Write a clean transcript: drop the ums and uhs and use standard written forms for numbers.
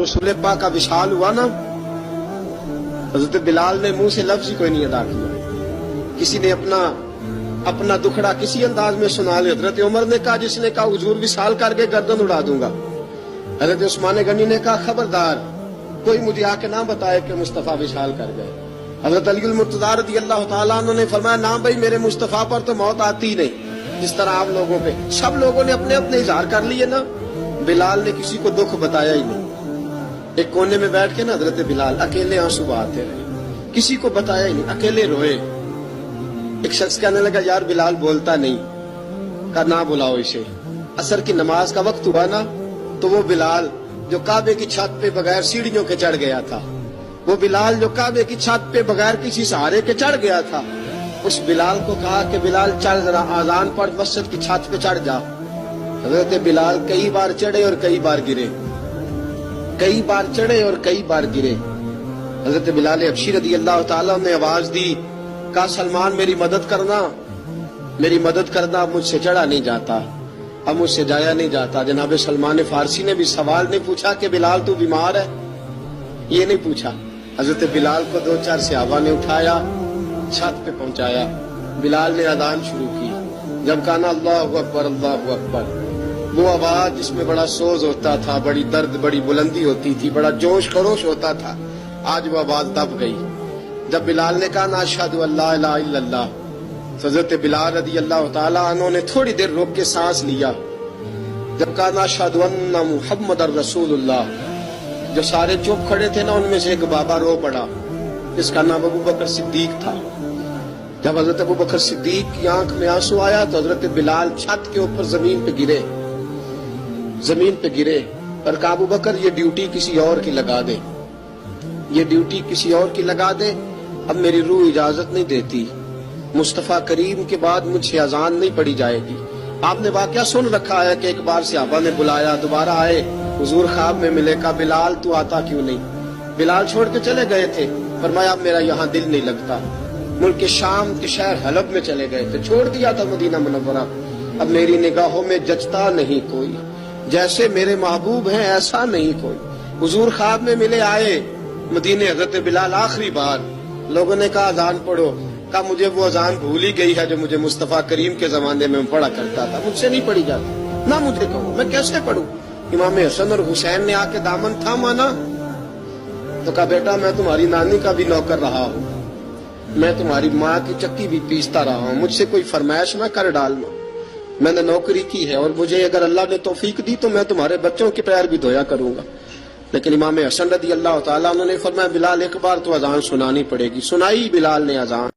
रसूल पाक का विशाल हुआ ना, हजरत बिलाल ने मुंह से लफ्ज ही कोई नहीं अदा किया। किसी ने अपना दुखड़ा किसी अंदाज में सुना लिया। हजरत उमर ने कहा, जिसने कहा हुजूर विशाल करके गर्दन उड़ा दूंगा। हजरत उस्मान गनी ने कहा, खबरदार कोई मुझे आके ना बताए कि मुस्तफा विशाल कर गए। हजरत अली मुर्तजा रज़ी अल्लाह तआला अन्हु ने फरमाया, ना भाई मेरे मुस्तफा पर तो मौत आती नहीं जिस तरह आप लोगों पे। सब लोगों ने अपने अपने इजहार कर लिए ना, बिलाल ने किसी को दुख बताया ही नहीं। एक कोने में बैठ के ना हजरत बिलाल अकेले आंसू बहाते रहे, किसी को बताया ही नहीं, अकेले रोए। एक शख्स कहने लगा, यार बिलाल बोलता नहीं। कहा, ना बुलाओ इसे। असर की नमाज का वक्त हुआ ना, तो वो बिलाल जो काबे की छत पे बगैर सीढ़ियों के चढ़ गया था, वो बिलाल जो काबे की छत पे बगैर किसी सहारे के चढ़ गया था, उस बिलाल को कहा कि बिलाल चढ़ जरा, आजान पढ़, मस्जिद की छत पे चढ़ जा। हजरत बिलाल कई बार चढ़े और कई बार गिरे, कई बार चढ़े और कई बार गिरे। हजरत बिलाल हबशी रज़ी अल्लाह तआला ने आवाज दी, कहा, सलमान मेरी मदद करना, मेरी मदद करना, मुझसे चढ़ा नहीं जाता, अब मुझसे जाया नहीं जाता। जनाब सलमान फारसी ने भी सवाल नहीं पूछा कि बिलाल तू बीमार है, ये नहीं पूछा। हजरत बिलाल को 2-4 सहाबा ने उठाया, छत पे पहुंचाया। बिलाल ने अजान शुरू की। जब कहा ना अल्लाहु अकबर अल्लाहु अकबर, वो आवाज जिसमें बड़ा सोज होता था, बड़ी दर्द, बड़ी बुलंदी होती थी, बड़ा जोश खरोश होता था, आज वो आवाज दब गई। जब बिलाल ने कहा ना अशहदु अल्ला इलाहा इल्लल्लाह, तो हज़रत बिलाल रज़ी अल्लाह तआला अन्हु ने थोड़ी देर रोक के सांस लिया। जब कहा ना अशहदु अन्ना मुहम्मदर रसूलुल्लाह, जो सारे चुप खड़े थे ना, उनमें से एक बाबा रो पड़ा, जिसका नाम अबू बकर सिद्दीक था। जब हजरत अबू बकर सिद्दीक की आंख में आंसू आया तो हजरत बिलाल छत के ऊपर जमीन पे गिरे, जमीन पे गिरे। पर कहा, अबू बकर ये ड्यूटी किसी और की लगा दे, ये ड्यूटी किसी और की लगा दे, अब मेरी रूह इजाजत नहीं देती, मुस्तफा करीम के बाद मुझे अजान नहीं पड़ी जाएगी। आपने वाकया सुन रखा है कि एक बार सहाबा ने बुलाया, दोबारा आए, हुजूर ख्वाब में मिले, कहा बिलाल तू आता क्यों नहीं? बिलाल छोड़ के चले गए थे, फरमाया मेरा यहाँ दिल नहीं लगता। मुल्क के शाम के शहर हलब में चले गए थे, छोड़ दिया था मदीना मुनव्वरा। अब मेरी निगाहों में जचता नहीं कोई, जैसे मेरे महबूब हैं ऐसा नहीं कोई। हुजूर ख्वाब में मिले, आए मदीने। हजरत बिलाल आखिरी बार, लोगों ने कहा अजान पढ़ो, कहा मुझे वो अजान भूल ही गई है जो मुझे मुस्तफा करीम के जमाने में पढ़ा करता था, मुझसे नहीं पढ़ी जाती, ना मुझे कहो, मैं कैसे पढ़ूं? इमाम हसन और हुसैन ने आके दामन थामा ना, तो कहा बेटा मैं तुम्हारी नानी का भी नौकर रहा हूँ, मैं तुम्हारी माँ की चक्की भी पीसता रहा हूँ, मुझसे कोई फरमाइश ना कर डालना, मैंने नौकरी की है और मुझे अगर अल्लाह ने तौफीक दी तो मैं तुम्हारे बच्चों के पैर भी धोया करूंगा। लेकिन इमाम हसन रज़ी अल्लाह तआला ने फरमाया, बिलाल एक बार तो अजान सुनानी पड़ेगी। सुनाई बिलाल ने अजान।